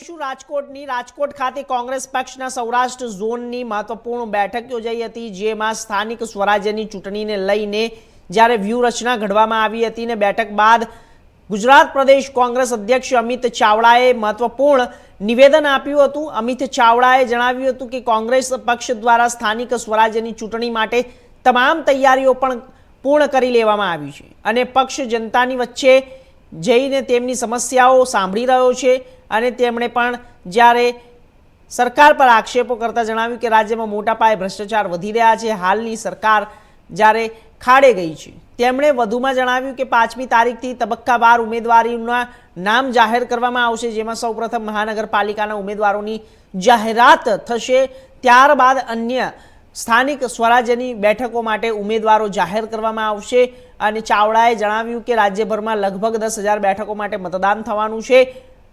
રાજકોટ ખાતે કોંગ્રેસ પક્ષના સૌરાષ્ટ્ર ઝોનની મહત્વપૂર્ણ બેઠક યોજાઈ હતી, જેમાં સ્થાનિક સ્વરાજ્યની ચૂંટણીને લઈને જ્યારે વ્યૂહરચના ઘડવામાં આવી હતી ને બેઠક બાદ ગુજરાત પ્રદેશ કોંગ્રેસ અધ્યક્ષ અમિત ચાવડાએ મહત્વપૂર્ણ નિવેદન આપ્યું હતું। અમિત ચાવડાએ જણાવ્યું હતું કે કોંગ્રેસ પક્ષ દ્વારા સ્થાનિક સ્વરાજ્યની ચૂંટણી માટે તમામ તૈયારીઓ પણ પૂર્ણ કરી લેવામાં આવી છે અને પક્ષ જનતાની વચ્ચે જઈને તેમની સમસ્યાઓ સાંભળી રહ્યો છે અને તેમણે પણ જ્યારે સરકાર પર આક્ષેપો કરતા જણાવ્યું કે રાજ્યમાં મોટા પાયે ભ્રષ્ટાચાર વધી રહ્યા છે, હાલની સરકાર જ્યારે ખાડે ગઈ છે। તેમણે વધુમાં જણાવ્યું કે 5મી તારીખથી તબક્કાવાર ઉમેદવારીના નામ જાહેર કરવામાં આવશે, જેમાં સૌપ્રથમ મહાનગરપાલિકાના ઉમેદવારોની જાહેરાત થશે, ત્યારબાદ અન્ય સ્થાનિક સ્વરાજ્યની બેઠકો માટે ઉમેદવારો જાહેર કરવામાં આવશે। અને ચાવડાએ જણાવ્યું કે રાજ્યભરમાં લગભગ 10,000 બેઠકો માટે મતદાન થવાનું છે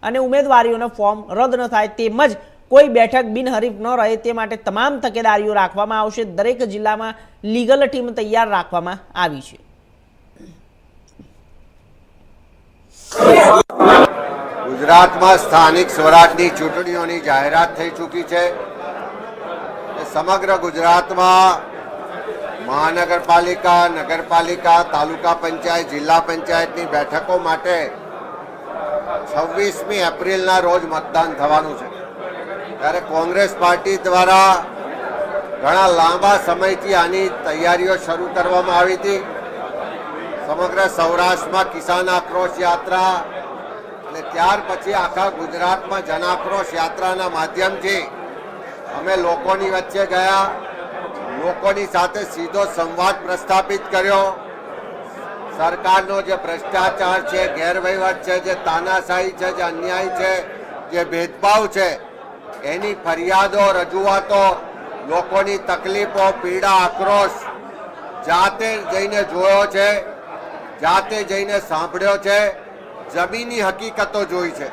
અને ઉમેદવારીઓના ફોર્મ રદ ન થાય તેમજ કોઈ બેઠક બિનહરીફ ન રહે તે માટે તમામ તકેદારીઓ રાખવામાં આવશે। દરેક જિલ્લામાં લીગલ ટીમ તૈયાર રાખવામાં આવી છે। ગુજરાતમાં સ્થાનિક સ્વરાજની ચૂંટણીઓની જાહેરાત થઈ ચૂકી છે। સમગ્ર ગુજરાતમાં મહાનગરપાલિકા, નગરપાલિકા, તાલુકા પંચાયત, જિલ્લા પંચાયતની બેઠકો માટે 26મી એપ્રિલના રોજ મતદાન થવાનું છે। ત્યારે કોંગ્રેસ પાર્ટી દ્વારા ઘણા લાંબા સમયથી આની તૈયારીઓ શરૂ કરવામાં આવી હતી। સમગ્ર સૌરાષ્ટ્રમાં કિસાન આક્રોશ યાત્રા અને ત્યાર પછી આખા ગુજરાતમાં જન આક્રોશ યાત્રાના માધ્યમથી અમે લોકોની વચ્ચે ગયા, લોકોની સાથે સીધો સંવાદ પ્રસ્થાપિત કર્યો। સરકારનો જે ભ્રષ્ટાચાર છે, ગેરવહીવટ છે, જે તાનાશાહી છે, જે અન્યાય છે, જે ભેદભાવ છે, એની ફરિયાદો, રજૂઆતો, લોકોની તકલીફો, પીડા, આક્રોશ જાતે જઈને જોયો છે, જાતે જઈને સાંભળ્યો છે, જમીની હકીકતો જોઈ છે।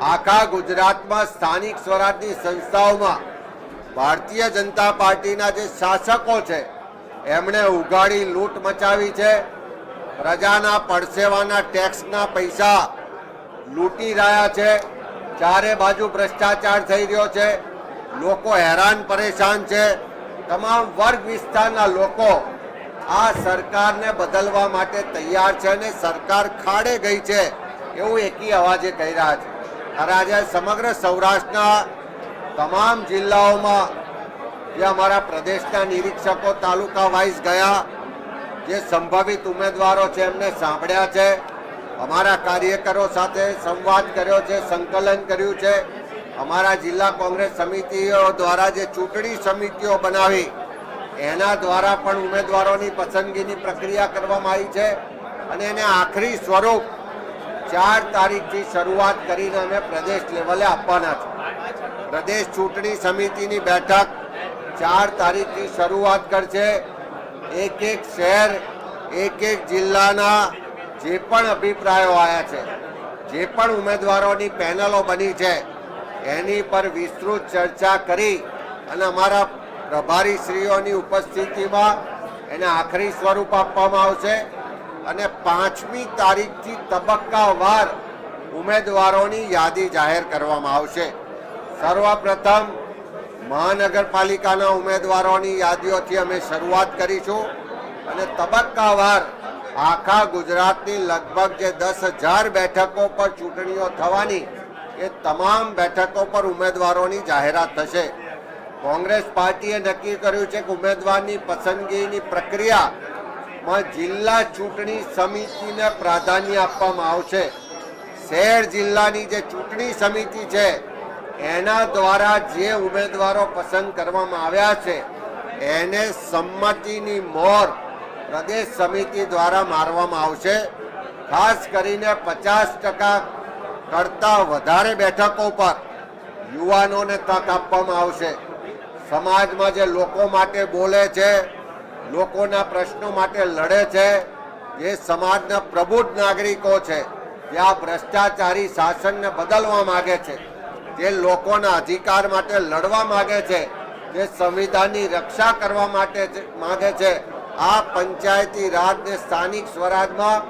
આખા ગુજરાતમાં સ્થાનિક સ્વરાજની સંસ્થાઓમાં ભારતીય જનતા પાર્ટીના જે શાસકો છે એમણે ઉઘાડી લૂંટ મચાવી છે। પ્રજાના પડસેવાના ટેક્સના પૈસા લૂંટી રહ્યા છે, ચારે બાજુ ભ્રષ્ટાચાર થઈ રહ્યો છે, લોકો હેરાન પરેશાન છે। તમામ વર્ગ વિસ્તારના લોકો આ સરકારને બદલવા માટે તૈયાર છે અને સરકાર ખાડે ગઈ છે એવું એકી અવાજે કહી રહ્યા છે। ત્યારે આજે સમગ્ર સૌરાષ્ટ્રના તમામ જિલ્લાઓમાં જે અમારા પ્રદેશના નિરીક્ષકો તાલુકા વાઇઝ ગયા, જે સંભવિત ઉમેદવારો છે એમને સાંભળ્યા છે, અમારા કાર્યકરો સાથે સંવાદ કર્યો છે, સંકલન કર્યું છે। અમારા જિલ્લા કોંગ્રેસ સમિતિઓ દ્વારા જે ચૂંટણી સમિતિઓ બનાવી એના દ્વારા પણ ઉમેદવારોની પસંદગીની પ્રક્રિયા કરવામાં આવી છે અને એને આખરી સ્વરૂપ 4 તારીખથી શરૂઆત કરીને અમે પ્રદેશ લેવલે આપવાના છે। પ્રદેશ ચૂંટણી સમિતિની બેઠક 4 તારીખથી શરૂઆત કરશે। એક એક શહેર, એક એક જિલ્લાના જે પણ અભિપ્રાયો આવ્યા છે, જે પણ ઉમેદવારોની પેનલો બની છે એની પર વિસ્તૃત ચર્ચા કરી અને અમારા પ્રભારી શ્રીઓની ઉપસ્થિતિમાં એને આખરી સ્વરૂપ આપવામાં આવશે અને 5મી તારીખથી તબક્કાવાર ઉમેદવારોની યાદી જાહેર કરવામાં આવશે। સર્વપ્રથમ મહાનગરપાલિકાના ઉમેદવારોની યાદીઓથી અમે શરૂઆત કરીશું અને તબક્કાવાર આખા ગુજરાતની લગભગ જે 10,000 બેઠકો પર ચૂંટણીઓ થવાની એ તમામ બેઠકો પર ઉમેદવારોની જાહેરાત થશે। કોંગ્રેસ પાર્ટીએ નક્કી કર્યું છે કે ઉમેદવારની પસંદગીની પ્રક્રિયામાં જિલ્લા ચૂંટણી સમિતિને પ્રાધાન્ય આપવામાં આવશે। શહેર જિલ્લાની જે ચૂંટણી સમિતિ છે એના દ્વારા જે ઉમેદવારો પસંદ કરવામાં આવ્યા છે એને સંમતિની મોહર પ્રદેશ સમિતિ દ્વારા મારવામાં આવશે। ખાસ કરીને 50% કરતાં વધારે બેઠકો પર યુવાનોને તક આપવામાં આવશે। સમાજમાં જે લોકો માટે બોલે છે, લોકોના પ્રશ્નો માટે લડે છે, જે સમાજના પ્રબુદ્ધ નાગરિકો છે, જે આ ભ્રષ્ટાચારી શાસનને બદલવા માગે છે, જે લોકોના અધિકાર માટે લડવા માગે છે, જે સંવિધાનની રક્ષા કરવા માટે માગે છે, આ પંચાયતી રાજ ને સ્થાનિક સ્વરાજમાં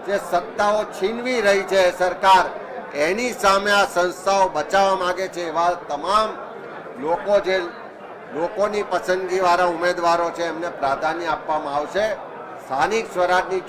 જે સત્તાઓ છીનવી રહી છે સરકાર, એની સામે આ સંસ્થાઓ બચાવવા માંગે છે એવા તમામ લોકો જે લોકોની પસંદગીવાળા ઉમેદવારો છે એમને પ્રાધાન્ય આપવામાં આવશે. સ્થાનિક સ્વરાજની